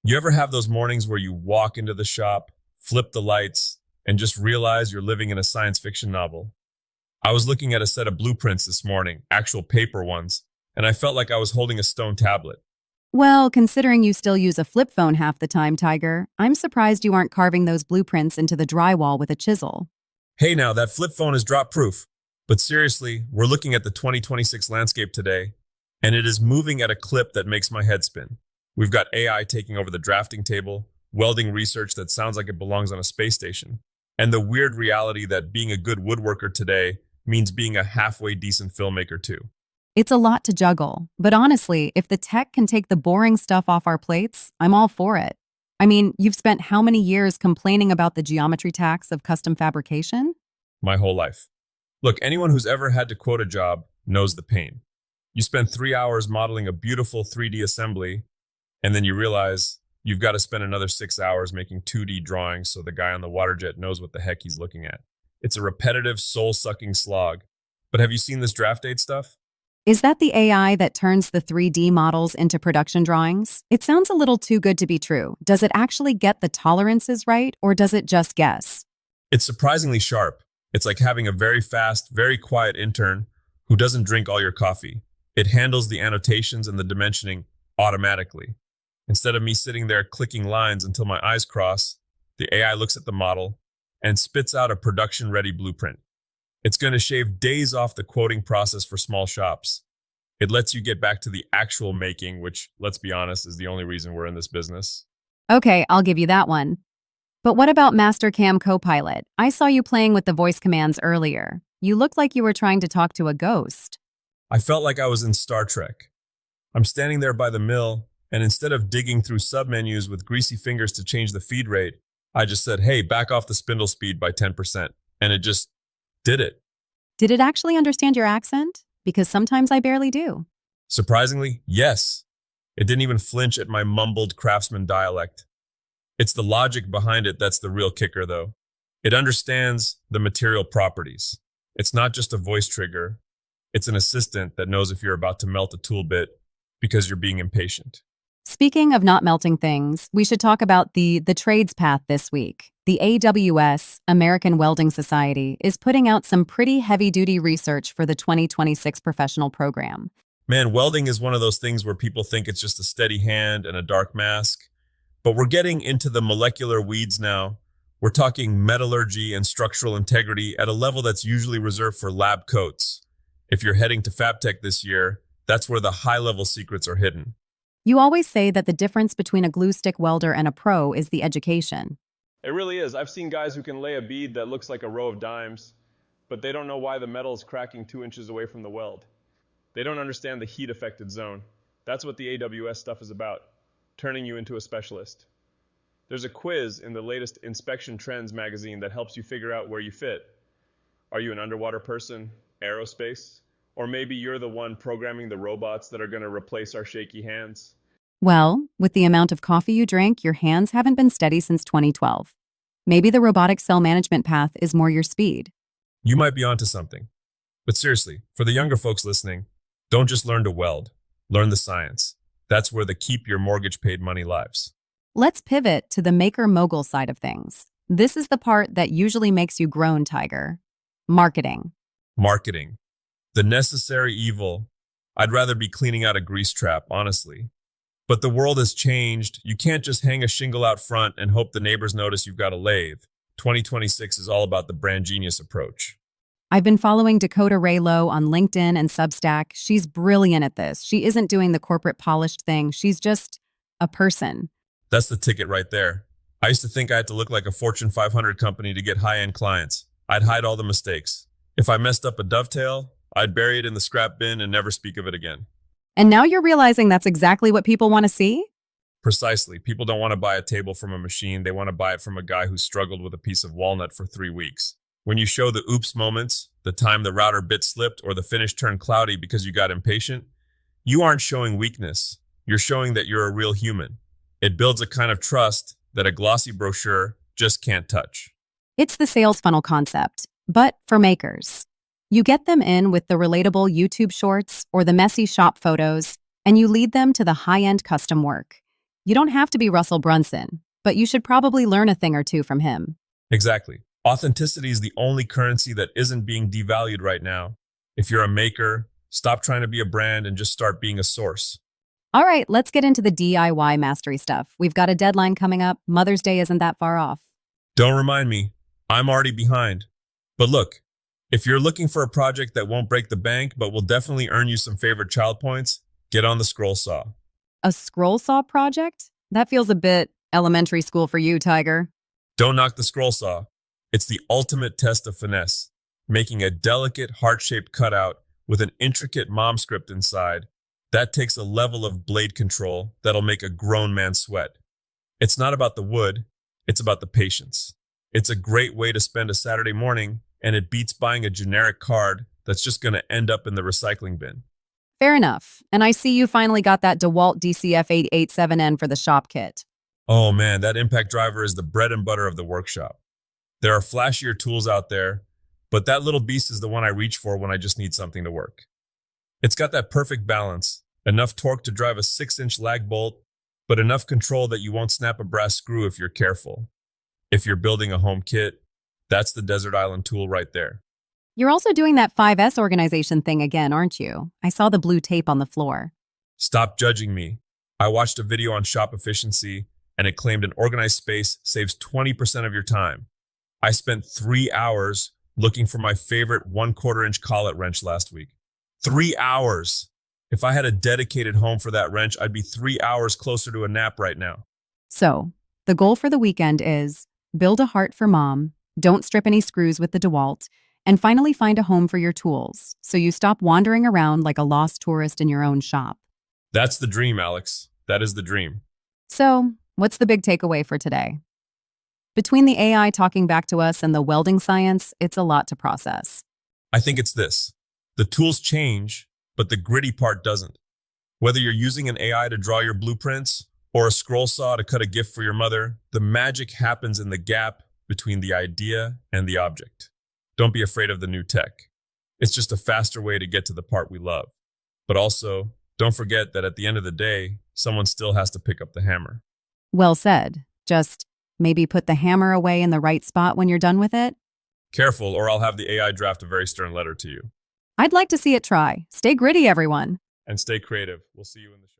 You ever have those mornings where you walk into the shop, flip the lights, and just realize you're living in a science fiction novel? I was looking at a set of blueprints this morning, actual paper ones, and I felt like I was holding a stone tablet. Well, considering you still use a flip phone half the time, Tiger, I'm surprised you aren't carving those blueprints into the drywall with a chisel. Hey now, that flip phone is drop proof. But seriously, we're looking at the 2026 landscape today, and it is moving at a clip that makes my head spin. We've got AI taking over the drafting table, welding research that sounds like it belongs on a space station, and the weird reality that being a good woodworker today means being a halfway decent filmmaker too. It's a lot to juggle, but honestly, if the tech can take the boring stuff off our plates, I'm all for it. I mean, you've spent how many years complaining about the geometry tax of custom fabrication? My whole life. Look, anyone who's ever had to quote a job knows the pain. You spend 3 hours modeling a beautiful 3D assembly, and then you realize you've got to spend another 6 hours making 2D drawings so the guy on the water jet knows what the heck he's looking at. It's a repetitive, soul-sucking slog. But have you seen this draft date stuff? Is that the AI that turns the 3D models into production drawings? It sounds a little too good to be true. Does it actually get the tolerances right, or does it just guess? It's surprisingly sharp. It's like having a very fast, very quiet intern who doesn't drink all your coffee. It handles the annotations and the dimensioning automatically. Instead of me sitting there clicking lines until my eyes cross, the AI looks at the model and spits out a production-ready blueprint. It's going to shave days off the quoting process for small shops. It lets you get back to the actual making, which, let's be honest, is the only reason we're in this business. Okay, I'll give you that one. But what about Mastercam Copilot? I saw you playing with the voice commands earlier. You looked like you were trying to talk to a ghost. I felt like I was in Star Trek. I'm standing there by the mill, and instead of digging through submenus with greasy fingers to change the feed rate, I just said, hey, back off the spindle speed by 10%. And it just did it. Did it actually understand your accent? Because sometimes I barely do. Surprisingly, yes. It didn't even flinch at my mumbled craftsman dialect. It's the logic behind it that's the real kicker, though. It understands the material properties. It's not just a voice trigger. It's an assistant that knows if you're about to melt a tool bit because you're being impatient. Speaking of not melting things, we should talk about the trades path this week. The AWS, American Welding Society, is putting out some pretty heavy-duty research for the 2026 professional program. Man, welding is one of those things where people think it's just a steady hand and a dark mask. But we're getting into the molecular weeds now. We're talking metallurgy and structural integrity at a level that's usually reserved for lab coats. If you're heading to FabTech this year, that's where the high-level secrets are hidden. You always say that the difference between a glue stick welder and a pro is the education. It really is. I've seen guys who can lay a bead that looks like a row of dimes, but they don't know why the metal is cracking 2 inches away from the weld. They don't understand the heat-affected zone. That's what the AWS stuff is about, turning you into a specialist. There's a quiz in the latest Inspection Trends magazine that helps you figure out where you fit. Are you an underwater person, aerospace, or maybe you're the one programming the robots that are going to replace our shaky hands? Well, with the amount of coffee you drink, your hands haven't been steady since 2012. Maybe the robotic cell management path is more your speed. You might be onto something. But seriously, for the younger folks listening, don't just learn to weld. Learn the science. That's where the keep your mortgage paid money lives. Let's pivot to the maker-mogul side of things. This is the part that usually makes you groan, Tiger. Marketing. Marketing. The necessary evil. I'd rather be cleaning out a grease trap, honestly. But the world has changed. You can't just hang a shingle out front and hope the neighbors notice you've got a lathe. 2026 is all about the brand genius approach. I've been following Dakota Raylow on LinkedIn and Substack. She's brilliant at this. She isn't doing the corporate polished thing. She's just a person. That's the ticket right there. I used to think I had to look like a Fortune 500 company to get high-end clients. I'd hide all the mistakes. If I messed up a dovetail, I'd bury it in the scrap bin and never speak of it again. And now you're realizing that's exactly what people want to see? Precisely. People don't want to buy a table from a machine. They want to buy it from a guy who struggled with a piece of walnut for 3 weeks. When you show the oops moments, the time the router bit slipped or the finish turned cloudy because you got impatient, you aren't showing weakness. You're showing that you're a real human. It builds a kind of trust that a glossy brochure just can't touch. It's the sales funnel concept, but for makers. You get them in with the relatable YouTube shorts or the messy shop photos, and you lead them to the high-end custom work. You don't have to be Russell Brunson, but you should probably learn a thing or two from him. Exactly. Authenticity is the only currency that isn't being devalued right now. If you're a maker, stop trying to be a brand and just start being a source. All right, let's get into the DIY mastery stuff. We've got a deadline coming up. Mother's Day isn't that far off. Don't remind me, I'm already behind. But look, if you're looking for a project that won't break the bank but will definitely earn you some favorite child points, get on the scroll saw. A scroll saw project? That feels a bit elementary school for you, Tiger. Don't knock the scroll saw. It's the ultimate test of finesse, making a delicate heart-shaped cutout with an intricate mom script inside. That takes a level of blade control that'll make a grown man sweat. It's not about the wood, it's about the patience. It's a great way to spend a Saturday morning, and it beats buying a generic card that's just going to end up in the recycling bin. Fair enough. And I see you finally got that DeWalt DCF887N for the shop kit. Oh man, that impact driver is the bread and butter of the workshop. There are flashier tools out there, but that little beast is the one I reach for when I just need something to work. It's got that perfect balance, enough torque to drive a 6-inch lag bolt, but enough control that you won't snap a brass screw if you're careful. If you're building a home kit, that's the Desert Island tool right there. You're also doing that 5S organization thing again, aren't you? I saw the blue tape on the floor. Stop judging me. I watched a video on shop efficiency, and it claimed an organized space saves 20% of your time. I spent 3 hours looking for my favorite 1/4 inch collet wrench last week. 3 hours! If I had a dedicated home for that wrench, I'd be 3 hours closer to a nap right now. So, the goal for the weekend is build a heart for mom, don't strip any screws with the DeWalt, and finally find a home for your tools so you stop wandering around like a lost tourist in your own shop. That's the dream, Alex. That is the dream. So, what's the big takeaway for today? Between the AI talking back to us and the welding science, it's a lot to process. I think it's this. The tools change, but the gritty part doesn't. Whether you're using an AI to draw your blueprints or a scroll saw to cut a gift for your mother, the magic happens in the gap between the idea and the object. Don't be afraid of the new tech. It's just a faster way to get to the part we love. But also, don't forget that at the end of the day, someone still has to pick up the hammer. Well said. Just maybe put the hammer away in the right spot when you're done with it. Careful, or I'll have the AI draft a very stern letter to you. I'd like to see it try. Stay gritty, everyone. And stay creative. We'll see you in the shop.